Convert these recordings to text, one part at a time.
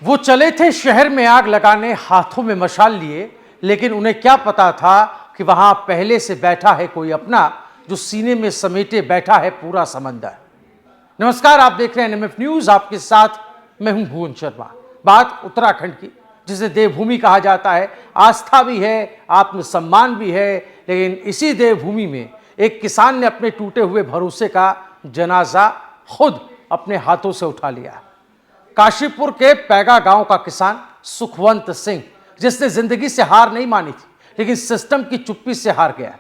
वो चले थे शहर में आग लगाने, हाथों में मशाल लिए, लेकिन उन्हें क्या पता था कि वहां पहले से बैठा है कोई अपना, जो सीने में समेटे बैठा है पूरा समंदर। नमस्कार, आप देख रहे हैं एनएमएफ न्यूज, आपके साथ मैं हूं भुवन शर्मा। बात उत्तराखंड की, जिसे देवभूमि कहा जाता है। आस्था भी है, आत्मसम्मान भी है, लेकिन इसी देवभूमि में एक किसान ने अपने टूटे हुए भरोसे का जनाजा खुद अपने हाथों से उठा लिया। काशीपुर के पैगा गांव का किसान सुखवंत सिंह, जिसने जिंदगी से हार नहीं मानी थी, लेकिन सिस्टम की चुप्पी से हार गया।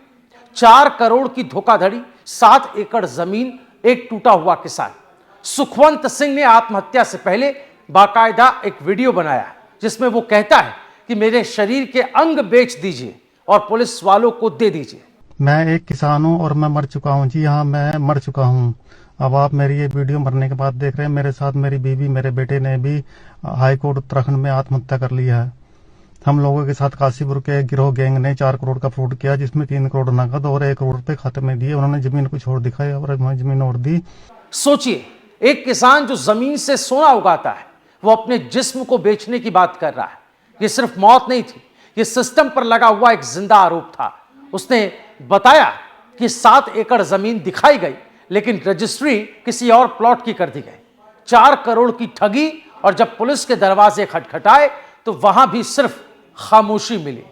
4 करोड़ की धोखाधड़ी, 7 एकड़ जमीन, एक टूटा हुआ किसान। सुखवंत सिंह ने आत्महत्या से पहले बाकायदा एक वीडियो बनाया, जिसमें वो कहता है कि मेरे शरीर के अंग बेच दीजिए और पुलिस वालों को दे दीजिए। मैं एक किसान हूँ और मैं मर चुका हूँ। जी हाँ, मैं मर चुका हूँ। अब आप मेरी ये वीडियो मरने के बाद देख रहे हैं। मेरे साथ मेरी बीवी, मेरे बेटे ने भी हाई कोर्ट उत्तराखंड में आत्महत्या कर लिया है। हम लोगों के साथ काशीपुर के गिरोह गैंग ने 4 करोड़ का फ्रॉड किया, जिसमें 3 करोड़ नकद और 1 करोड़ रुपए खाते में दिए। उन्होंने जमीन कुछ और दिखाई और हमें जमीन और दी। सोचिए, एक किसान जो जमीन से सोना उगाता है, वो अपने जिस्म को बेचने की बात कर रहा है। ये सिर्फ मौत नहीं थी, ये सिस्टम पर लगा हुआ एक जिंदा आरोप था। उसने बताया कि 7 एकड़ जमीन दिखाई गई, लेकिन रजिस्ट्री किसी और प्लॉट की कर दी गई। 4 करोड़ की ठगी, और जब पुलिस के दरवाजे खटखटाए तो वहां भी सिर्फ खामोशी मिली।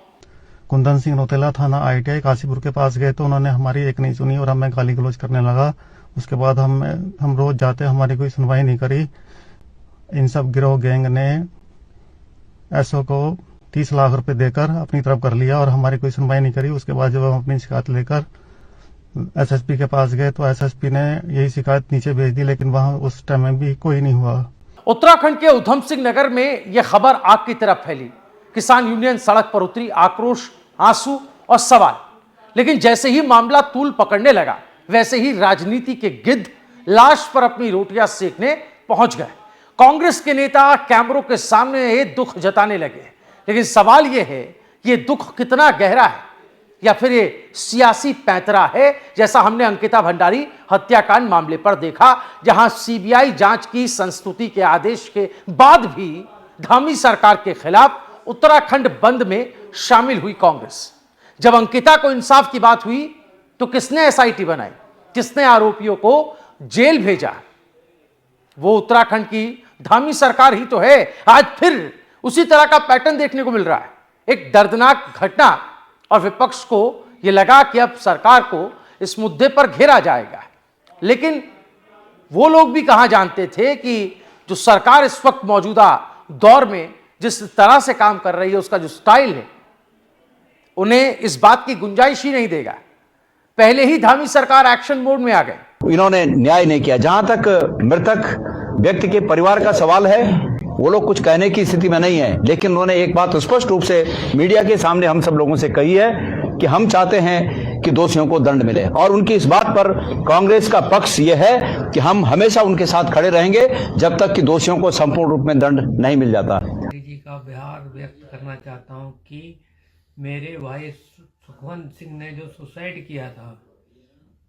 कुंदन सिंह रोतेला, थाना ITI काशीपुर के पास गए तो उन्होंने हमारी एक नहीं सुनी और हमें गाली गलौज करने लगा। उसके बाद हम रोज जाते, हमारी कोई सुनवाई नहीं करी। इन सब गिरोह गैंग ने SO को 30 लाख रुपए देकर अपनी तरफ कर लिया और हमारी कोई सुनवाई नहीं करी। उसके बाद जब हम अपनी शिकायत लेकर SSP के पास गए तो SSP ने यही शिकायत नीचे भेज दी, लेकिन वहां उस टाइम में भी कोई नहीं हुआ। उत्तराखंड के उधम सिंह नगर में यह खबर आग की तरफ फैली। किसान यूनियन सड़क पर उतरी, आक्रोश, आंसू और सवाल। लेकिन जैसे ही मामला तूल पकड़ने लगा, वैसे ही राजनीति के गिद्ध लाश पर अपनी रोटियां सेकने पहुंच गए। कांग्रेस के नेता कैमरों के सामने ये दुख जताने लगे, लेकिन सवाल यह है कि ये दुख कितना गहरा है, या फिर ये सियासी पैंतरा है, जैसा हमने अंकिता भंडारी हत्याकांड मामले पर देखा, जहां CBI जांच की संस्तुति के आदेश के बाद भी धामी सरकार के खिलाफ उत्तराखंड बंद में शामिल हुई कांग्रेस। जब अंकिता को इंसाफ की बात हुई तो किसने SIT बनाई, किसने आरोपियों को जेल भेजा? वो उत्तराखंड की धामी सरकार ही तो है। आज फिर उसी तरह का पैटर्न देखने को मिल रहा है। एक दर्दनाक घटना, और विपक्ष को यह लगा कि अब सरकार को इस मुद्दे पर घेरा जाएगा। लेकिन वो लोग भी कहां जानते थे कि जो सरकार इस वक्त मौजूदा दौर में जिस तरह से काम कर रही है, उसका जो स्टाइल है, उन्हें इस बात की गुंजाइश ही नहीं देगा। पहले ही धामी सरकार एक्शन मोड में आ गए। इन्होंने न्याय नहीं किया। जहां तक मृतक व्यक्ति के परिवार का सवाल है, वो लोग कुछ कहने की स्थिति में नहीं है, लेकिन उन्होंने एक बात स्पष्ट रूप से मीडिया के सामने हम सब लोगों से कही है कि हम चाहते हैं कि दोषियों को दंड मिले, और उनकी इस बात पर कांग्रेस का पक्ष यह है कि हम हमेशा उनके साथ खड़े रहेंगे जब तक कि दोषियों को संपूर्ण रूप में दंड नहीं मिल जाता। जी का आभार व्यक्त करना चाहता हूं कि मेरे भाई सुखवंत सिंह ने जो सुसाइड किया था,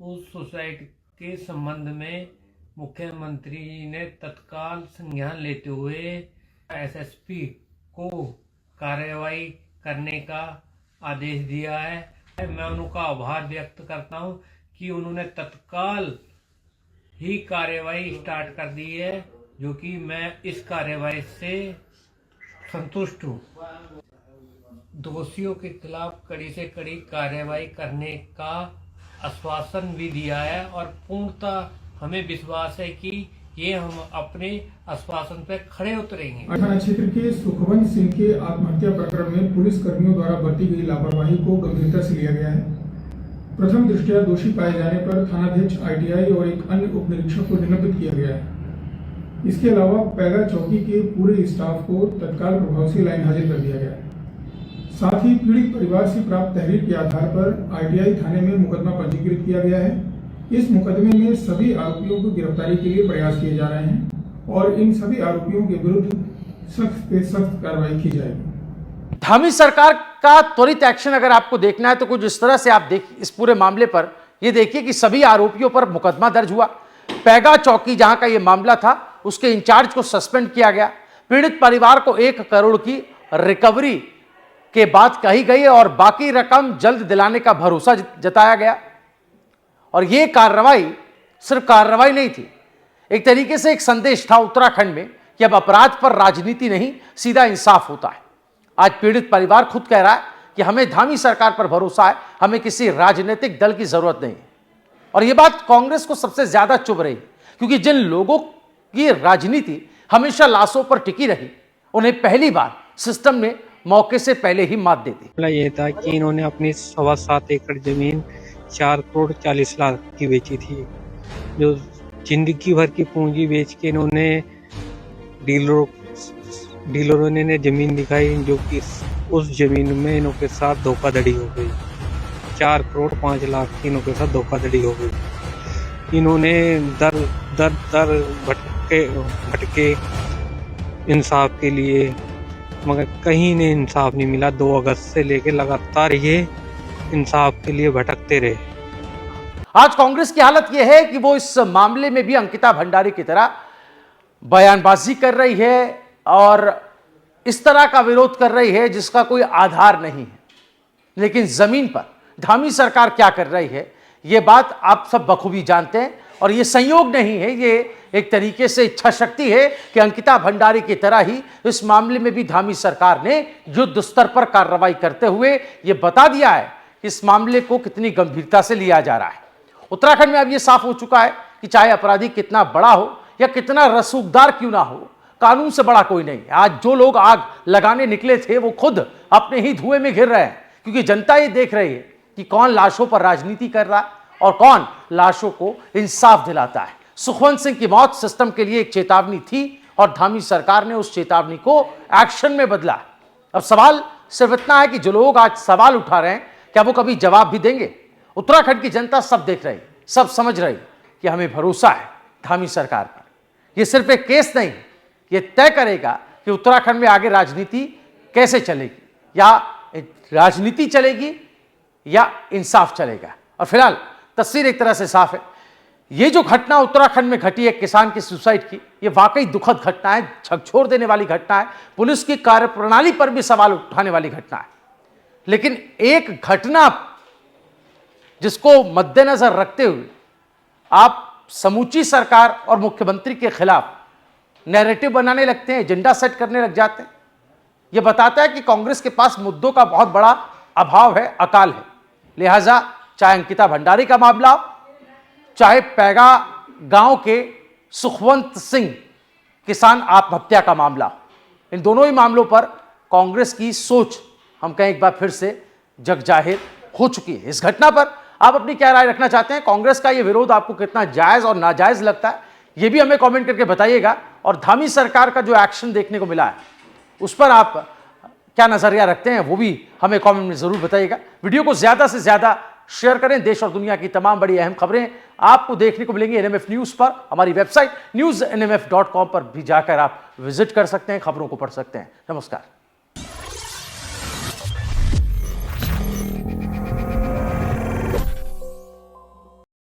उस सुसाइड के संबंध में मुख्यमंत्री ने तत्काल संज्ञान लेते हुए SSP को कार्रवाई करने का आदेश दिया है। मैं उनका आभार व्यक्त करता हूं कि उन्होंने तत्काल ही कार्रवाई स्टार्ट कर दी है, जो कि मैं इस कार्रवाई से संतुष्ट हूं। दोषियों के खिलाफ कड़ी से कड़ी कार्रवाई करने का आश्वासन भी दिया है, और पूर्णतः हमें विश्वास है कि ये हम अपने आश्वासन पर खड़े उतरेंगे। थाना क्षेत्र के सुखवंत सिंह के आत्महत्या प्रकरण में पुलिस कर्मियों द्वारा बरती गई लापरवाही को गंभीरता से लिया गया है। प्रथम दृष्टया दोषी पाए जाने पर थानाध्यक्ष ITI और एक अन्य उप निरीक्षक को निलंबित किया गया है। इसके अलावा पैगा चौकी के पूरे स्टाफ को तत्काल प्रभाव से लाइन हाजिर कर दिया गया है। साथ ही पीड़ित परिवार से प्राप्त तहरीर के आधार पर ITI थाने में मुकदमा पंजीकृत किया गया है। इस मुकदमे में सभी आरोपियों को गिरफ्तारी के लिए प्रयास किए जा रहे हैं और इन सभी आरोपियों के विरुद्ध सख्त से सख्त कार्रवाई की जाएगी। धामी सरकार का त्वरित एक्शन अगर आपको देखना है तो कुछ इस तरह से आप इस पूरे मामले पर ये देखिए कि सभी आरोपियों पर मुकदमा दर्ज हुआ। पैगा चौकी जहां का ये मामला था, उसके इंचार्ज को सस्पेंड किया गया। पीड़ित परिवार को 1 करोड़ की रिकवरी के बात कही गई और बाकी रकम जल्द दिलाने का भरोसा जताया गया। और यह कार्रवाई सिर्फ कार्रवाई नहीं थी, एक तरीके से एक संदेश था उत्तराखंड में कि अब अपराध पर राजनीति नहीं, सीधा इंसाफ होता है। आज पीड़ित परिवार खुद कह रहा है कि हमें धामी सरकार पर भरोसा है, हमें किसी राजनीतिक दल की जरूरत नहीं है। और यह बात कांग्रेस को सबसे ज्यादा चुभ रही, क्योंकि जिन लोगों की राजनीति हमेशा लाशों पर टिकी रही, उन्हें पहली बार सिस्टम ने मौके से पहले ही मात दे दी। मामला ये था कि इन्होंने अपनी 7.25 एकड़ जमीन 4 करोड़ 40 लाख की बेची थी, जो जिंदगी भर की पूंजी बेच के इन्होंने डीलरों ने जमीन दिखाई, जो कि उस जमीन में इन्हों के साथ धोखाधड़ी हो गई। 4 करोड़ 5 लाख की इन्हों के साथ धोखाधड़ी हो गई। इन्होंने दर भटके इंसाफ के लिए, मगर कहीं ने इंसाफ नहीं मिला। 2 अगस्त से लेकर लगातार ये इंसाफ के लिए भटकते रहे। आज कांग्रेस की हालत यह है कि वो इस मामले में भी अंकिता भंडारी की तरह बयानबाजी कर रही है और इस तरह का विरोध कर रही है जिसका कोई आधार नहीं है। लेकिन जमीन पर धामी सरकार क्या कर रही है, यह बात आप सब बखूबी जानते हैं। और यह संयोग नहीं है, ये एक तरीके से इच्छा शक्ति है कि अंकिता भंडारी की तरह ही इस मामले में भी धामी सरकार ने युद्ध स्तर पर कार्रवाई करते हुए यह बता दिया है कि इस मामले को कितनी गंभीरता से लिया जा रहा है। उत्तराखंड में अब यह साफ हो चुका है कि चाहे अपराधी कितना बड़ा हो या कितना रसूखदार क्यों ना हो, कानून से बड़ा कोई नहीं। आज जो लोग आग लगाने निकले थे वो खुद अपने ही धुएं में घिर रहे हैं, क्योंकि जनता ये देख रही है कि कौन लाशों पर राजनीति कर रहा है और कौन लाशों को इंसाफ दिलाता है। सुखवंत सिंह की मौत सिस्टम के लिए एक चेतावनी थी और धामी सरकार ने उस चेतावनी को एक्शन में बदला। अब सवाल सिर्फ इतना है कि जो लोग आज सवाल उठा रहे हैं, क्या वो कभी जवाब भी देंगे? उत्तराखंड की जनता सब देख रही, सब समझ रही कि हमें भरोसा है धामी सरकार पर। यह सिर्फ एक केस नहीं, यह तय करेगा कि उत्तराखंड में आगे राजनीति कैसे चलेगी, या राजनीति चलेगी या इंसाफ चलेगा। और फिलहाल तस्वीर एक तरह से साफ है। यह जो घटना उत्तराखंड में घटी है किसान की सुसाइड की, यह वाकई दुखद घटना है, झकझोर देने वाली घटना है, पुलिस की कार्यप्रणाली पर भी सवाल उठाने वाली घटना है। लेकिन एक घटना जिसको मद्देनजर रखते हुए आप समूची सरकार और मुख्यमंत्री के खिलाफ नैरेटिव बनाने लगते हैं, एजेंडा सेट करने लग जाते हैं, यह बताता है कि कांग्रेस के पास मुद्दों का बहुत बड़ा अभाव है, अकाल है। लिहाजा चाहे अंकिता भंडारी का मामला हो, चाहे पैगा गांव के सुखवंत सिंह किसान आत्महत्या का मामला हो, इन दोनों ही मामलों पर कांग्रेस की सोच हम कहें एक बार फिर से जग जाहिर हो चुकी है। इस घटना पर आप अपनी क्या राय रखना चाहते हैं? कांग्रेस का यह विरोध आपको कितना जायज और नाजायज लगता है, यह भी हमें कमेंट करके बताइएगा। और धामी सरकार का जो एक्शन देखने को मिला है उस पर आप क्या नजरिया रखते हैं, वो भी हमें कमेंट में जरूर बताइएगा। वीडियो को ज्यादा से ज्यादा शेयर करें। देश और दुनिया की तमाम बड़ी अहम खबरें आपको देखने को मिलेंगी एनएमएफ न्यूज पर। हमारी वेबसाइट newsnmf.com पर भी जाकर आप विजिट कर सकते हैं, खबरों को पढ़ सकते हैं। नमस्कार।